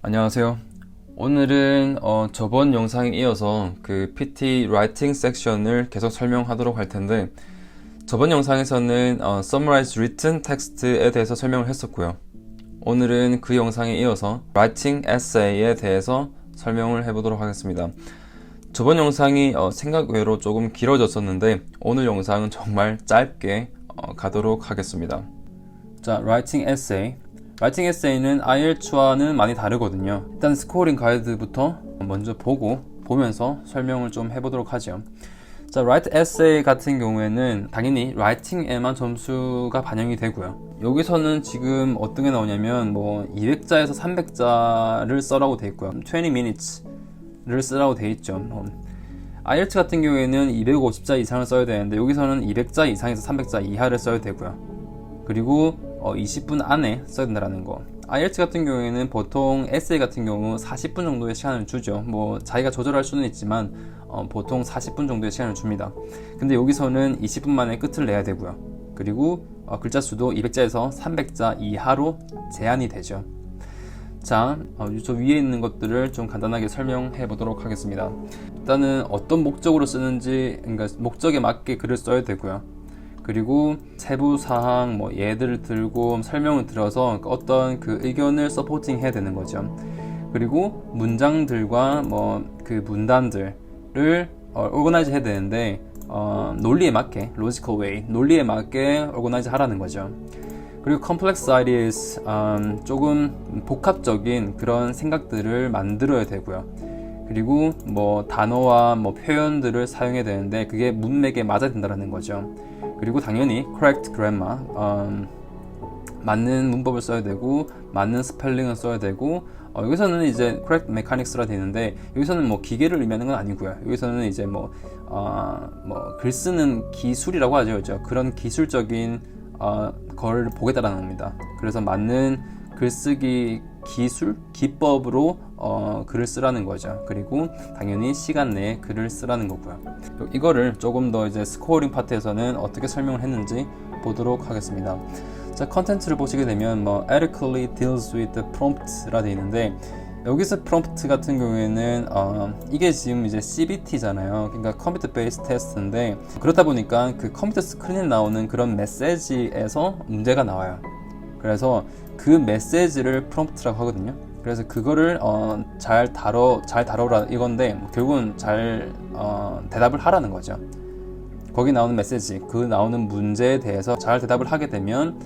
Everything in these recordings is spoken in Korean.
안녕하세요. 오늘은 저번 영상에 이어서 그 PT 라이팅 섹션을 계속 설명하도록 할 텐데, 저번 영상에서는 Summarize Written Text에 대해서 설명을 했었고요. 오늘은 그 영상에 이어서 Writing Essay에 대해서 설명을 해보도록 하겠습니다. 저번 영상이 생각 외로 조금 길어졌었는데, 오늘 영상은 정말 짧게 가도록 하겠습니다. 자, Writing Essay. 라이팅 에세이는 IELTS와는 많이 다르거든요. 일단 스코어링 가이드부터 먼저 보면서 설명을 좀 해보도록 하죠. 자, Write Essay 같은 경우에는 당연히 라이팅에만 점수가 반영이 되고요. 여기서는 지금 어떤 게 나오냐면 200자에서 300자를 써라고 돼 있고요. 20 minutes를 쓰라고 돼 있죠. IELTS 같은 경우에는 250자 이상을 써야 되는데 여기서는 200자 이상에서 300자 이하를 써야 되고요. 그리고 20분 안에 써야 된다는 거. IELTS 같은 경우에는 보통 에세이 같은 경우 40분 정도의 시간을 주죠. 자기가 조절할 수는 있지만 보통 40분 정도의 시간을 줍니다. 근데 여기서는 20분 만에 끝을 내야 되고요. 그리고 글자 수도 200자에서 300자 이하로 제한이 되죠. 자, 저 위에 있는 것들을 좀 간단하게 설명해 보도록 하겠습니다. 일단은 어떤 목적으로 쓰는지, 그러니까 목적에 맞게 글을 써야 되고요. 그리고 세부사항, 예들을 들고 설명을 들어서 어떤 그 의견을 서포팅 해야 되는 거죠. 그리고 문장들과 그 문단들을 오거나이즈 해야 되는데 논리에 맞게, logical way, 논리에 맞게 오거나이즈 하라는 거죠. 그리고 complex ideas, 조금 복합적인 그런 생각들을 만들어야 되고요. 그리고 단어와 표현들을 사용해야 되는데 그게 문맥에 맞아야 된다는 거죠. 그리고 당연히 correct grammar, 맞는 문법을 써야 되고 맞는 스펠링을 써야 되고 여기서는 이제 correct mechanics라 되는데 여기서는 기계를 의미하는 건 아니고요. 여기서는 이제 글 쓰는 기술이라고 하죠. 그렇죠? 그런 기술적인 걸 보겠다라는 겁니다. 그래서 맞는 글쓰기 기술, 기법으로 글을 쓰라는 거죠. 그리고 당연히 시간 내에 글을 쓰라는 거고요. 이거를 조금 더 이제 스코어링 파트에서는 어떻게 설명을 했는지 보도록 하겠습니다. 자, 컨텐츠를 보시게 되면 adequately deals with the prompt라 되어 있는데 여기서 프롬프트 같은 경우에는 이게 지금 이제 CBT잖아요. 그러니까 컴퓨터 베이스 테스트인데 그렇다 보니까 그 컴퓨터 스크린에 나오는 그런 메시지에서 문제가 나와요. 그래서 그 메시지를 프롬프트라고 하거든요. 그래서 그거를 잘 다뤄라 이건데 결국은 잘 대답을 하라는 거죠. 거기 나오는 메시지, 그 나오는 문제에 대해서 잘 대답을 하게 되면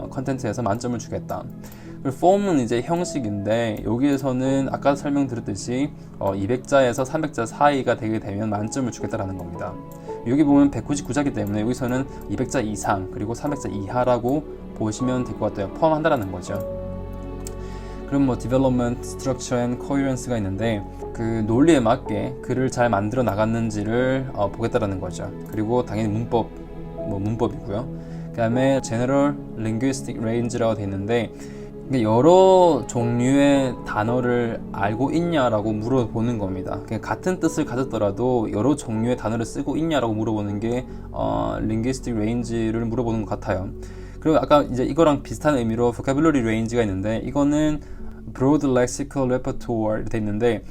컨텐츠에서 만점을 주겠다. 그리고 폼은 이제 형식인데 여기에서는 아까 설명드렸듯이 200자에서 300자 사이가 되게 되면 만점을 주겠다라는 겁니다. 여기 보면 199자이기 때문에 여기서는 200자 이상 그리고 300자 이하라고 보시면 될 것 같아요. 포함한다라는 거죠. 그럼 development, structure and coherence가 있는데 그 논리에 맞게 글을 잘 만들어 나갔는지를 보겠다라는 거죠. 그리고 당연히 문법이고요. 그 다음에 general linguistic range라고 되어 있는데 여러 종류의 단어를 알고 있냐라고 물어보는 겁니다. 같은 뜻을 가졌더라도 여러 종류의 단어를 쓰고 있냐라고 물어보는 게 linguistic range를 물어보는 것 같아요. 그리고 아까 이제 이거랑 비슷한 의미로 vocabulary range가 있는데 이거는 broad lexical repertoire 돼 있는데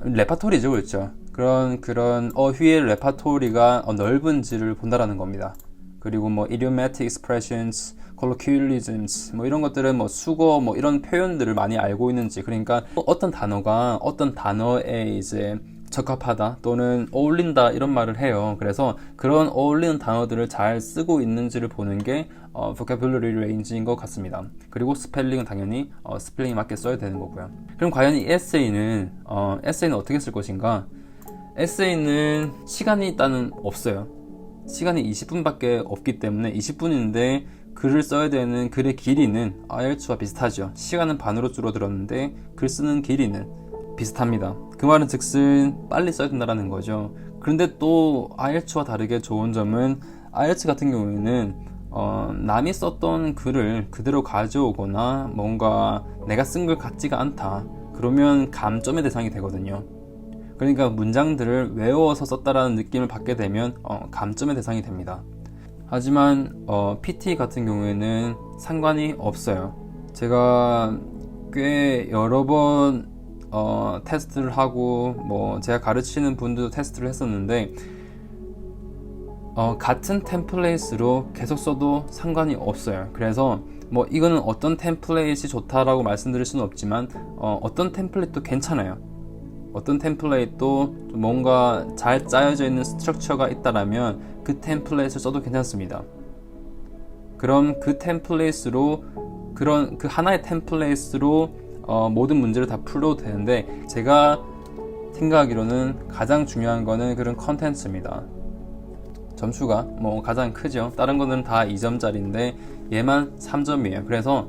레파토리죠, 그렇죠? 그런 어휘의 레파토리가 넓은지를 본다라는 겁니다. 그리고 idiomatic expressions, colloquialisms 이런 것들은 수거 이런 표현들을 많이 알고 있는지, 그러니까 어떤 단어가 어떤 단어에 이제 적합하다 또는 어울린다 이런 말을 해요. 그래서 그런 어울리는 단어들을 잘 쓰고 있는지를 보는 게 vocabulary range인 것 같습니다. 그리고 스펠링은 당연히 스펠링에 맞게 써야 되는 거고요. 그럼 과연 이 에세이는 어떻게 쓸 것인가? 에세이는 시간이 일단은 없어요. 시간이 20분밖에 없기 때문에 20분인데 글을 써야 되는 글의 길이는 IELTS와 비슷하죠. 시간은 반으로 줄어들었는데 글 쓰는 길이는 비슷합니다. 그 말은 즉슨 빨리 써야 된다는 거죠. 그런데 또 IELTS와 다르게 좋은 점은 IELTS 같은 경우에는 남이 썼던 글을 그대로 가져오거나 뭔가 내가 쓴 글 같지가 않다 그러면 감점의 대상이 되거든요. 그러니까 문장들을 외워서 썼다라는 느낌을 받게 되면 감점의 대상이 됩니다. 하지만 PT 같은 경우에는 상관이 없어요. 제가 꽤 여러 번 테스트를 하고 뭐 제가 가르치는 분들도 테스트를 했었는데 같은 템플릿으로 계속 써도 상관이 없어요. 그래서 뭐 이거는 어떤 템플릿이 좋다라고 말씀드릴 수는 없지만 어떤 템플릿도 괜찮아요. 어떤 템플릿도 뭔가 잘 짜여져 있는 스트럭처가 있다라면 그 템플릿을 써도 괜찮습니다. 그럼 그 템플릿으로 그 하나의 템플릿으로 모든 문제를 다 풀어도 되는데 제가 생각하기로는 가장 중요한 거는 그런 컨텐츠입니다. 점수가 뭐 가장 크죠. 다른 거는 다 2점짜리인데 얘만 3점이에요. 그래서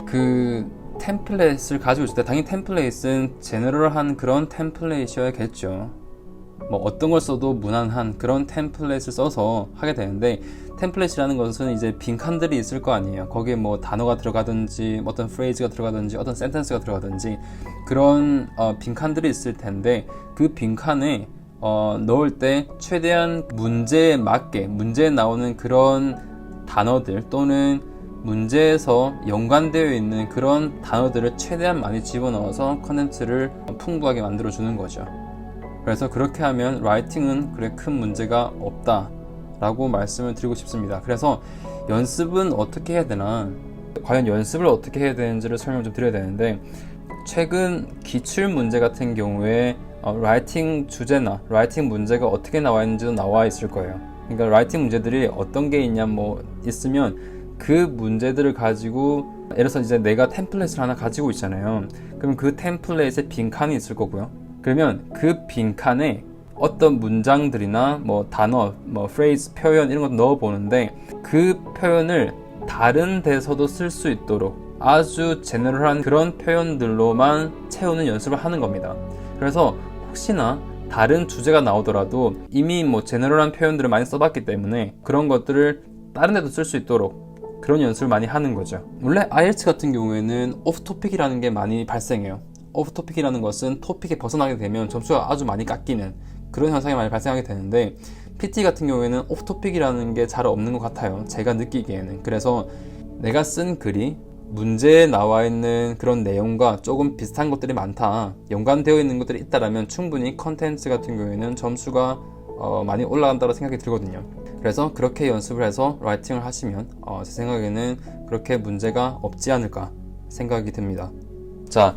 그 템플릿을 가지고 있을 때 당연히 템플릿은 제너럴한 그런 템플릿이어야겠죠. 뭐 어떤 걸 써도 무난한 그런 템플릿을 써서 하게 되는데 템플릿이라는 것은 이제 빈칸들이 있을 거 아니에요. 거기에 뭐 단어가 들어가든지 어떤 프레이즈가 들어가든지 어떤 센텐스가 들어가든지 그런 빈칸들이 있을 텐데 그 빈칸에 넣을 때 최대한 문제에 맞게 문제에 나오는 그런 단어들 또는 문제에서 연관되어 있는 그런 단어들을 최대한 많이 집어넣어서 컨텐츠를 풍부하게 만들어 주는 거죠. 그래서 그렇게 하면 라이팅은 그래 큰 문제가 없다 라고 말씀을 드리고 싶습니다. 그래서 연습은 어떻게 해야 되나, 과연 연습을 어떻게 해야 되는지를 설명 좀 드려야 되는데, 최근 기출 문제 같은 경우에 라이팅 주제나 라이팅 문제가 어떻게 나와 있는지도 나와 있을 거예요. 그러니까 라이팅 문제들이 어떤 게 있냐 뭐 있으면 그 문제들을 가지고, 예를 들어서 이제 내가 템플릿을 하나 가지고 있잖아요. 그럼 그 템플릿에 빈칸이 있을 거고요. 그러면 그 빈칸에 어떤 문장들이나 뭐 단어, 뭐 프레이즈, 표현 이런 거 넣어 보는데 그 표현을 다른 데서도 쓸 수 있도록 아주 제너럴한 그런 표현들로만 채우는 연습을 하는 겁니다. 그래서 혹시나 다른 주제가 나오더라도 이미 뭐 제너럴한 표현들을 많이 써봤기 때문에 그런 것들을 다른 데도 쓸 수 있도록 그런 연습을 많이 하는 거죠. 원래 IELTS 같은 경우에는 오프 토픽이라는 게 많이 발생해요. 오프 토픽이라는 것은 토픽에 벗어나게 되면 점수가 아주 많이 깎이는 그런 현상이 많이 발생하게 되는데, PT 같은 경우에는 오프 토픽이라는 게 잘 없는 것 같아요. 제가 느끼기에는. 그래서 내가 쓴 글이 문제에 나와 있는 그런 내용과 조금 비슷한 것들이 많다, 연관되어 있는 것들이 있다라면 충분히 컨텐츠 같은 경우에는 점수가 많이 올라간다고 생각이 들거든요. 그래서 그렇게 연습을 해서 라이팅을 하시면 제 생각에는 그렇게 문제가 없지 않을까 생각이 듭니다. 자,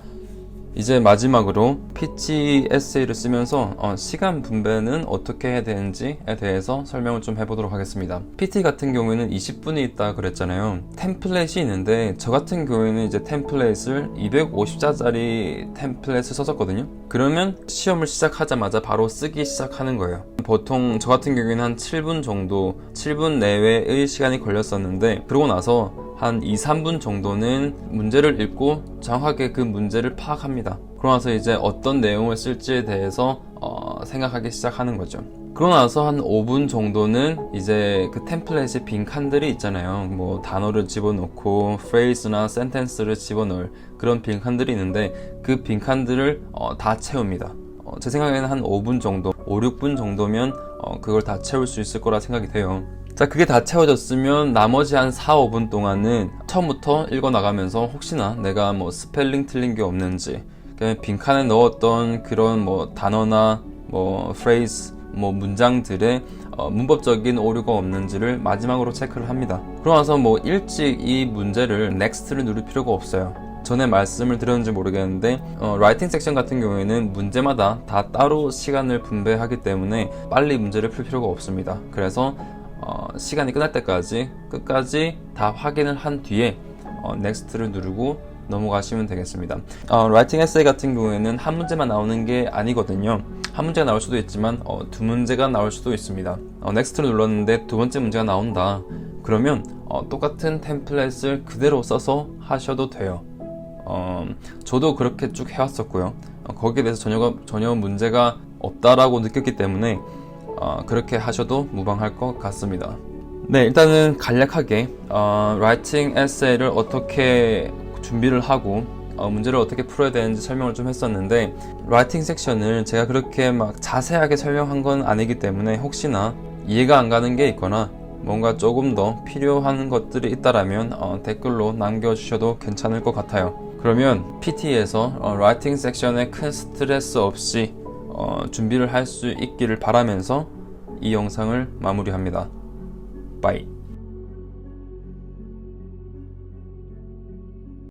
이제 마지막으로 PT 에세이를 쓰면서 시간 분배는 어떻게 해야 되는지에 대해서 설명을 좀 해보도록 하겠습니다. PT 같은 경우에는 20분이 있다 그랬잖아요. 템플릿이 있는데 저 같은 경우에는 이제 템플릿을 250자짜리 템플릿을 썼었거든요. 그러면 시험을 시작하자마자 바로 쓰기 시작하는 거예요. 보통 저 같은 경우에는 한 7분 정도, 7분 내외의 시간이 걸렸었는데, 그러고 나서 한 2-3분 정도는 문제를 읽고 정확하게 그 문제를 파악합니다. 그러고 나서 이제 어떤 내용을 쓸지에 대해서 생각하기 시작하는 거죠. 그러고 나서 한 5분 정도는 이제 그 템플릿에 빈칸들이 있잖아요. 뭐 단어를 집어넣고 프레이즈나 센텐스를 집어넣을 그런 빈칸들이 있는데 그 빈칸들을 다 채웁니다. 제 생각에는 한 5분 정도, 5-6분 정도면 그걸 다 채울 수 있을 거라 생각이 돼요. 자, 그게 다 채워졌으면 나머지 한 4-5분 동안은 처음부터 읽어나가면서 혹시나 내가 뭐 스펠링 틀린 게 없는지, 빈칸에 넣었던 그런 뭐 단어나 뭐 프레이즈, 뭐 문장들의 문법적인 오류가 없는지를 마지막으로 체크를 합니다. 그러고 나서 뭐 일찍 이 문제를 넥스트를 누를 필요가 없어요. 전에 말씀을 드렸는지 모르겠는데 라이팅 섹션 같은 경우에는 문제마다 다 따로 시간을 분배하기 때문에 빨리 문제를 풀 필요가 없습니다. 그래서 시간이 끝날 때까지 끝까지 다 확인을 한 뒤에 넥스트를 누르고 넘어가시면 되겠습니다. 라이팅 에세이 같은 경우에는 한 문제만 나오는 게 아니거든요. 한 문제가 나올 수도 있지만 두 문제가 나올 수도 있습니다. 넥스트를 눌렀는데 두 번째 문제가 나온다. 그러면 똑같은 템플릿을 그대로 써서 하셔도 돼요. 저도 그렇게 쭉 해왔었고요. 거기에 대해서 전혀 문제가 없다라고 느꼈기 때문에 그렇게 하셔도 무방할 것 같습니다. 네, 일단은 간략하게 라이팅 에세이를 어떻게 준비를 하고 문제를 어떻게 풀어야 되는지 설명을 좀 했었는데, 라이팅 섹션을 제가 그렇게 막 자세하게 설명한 건 아니기 때문에 혹시나 이해가 안 가는 게 있거나 뭔가 조금 더 필요한 것들이 있다라면 댓글로 남겨주셔도 괜찮을 것 같아요. 그러면 PT에서 라이팅 섹션에 큰 스트레스 없이 준비를 할 수 있기를 바라면서 이 영상을 마무리합니다. 바이.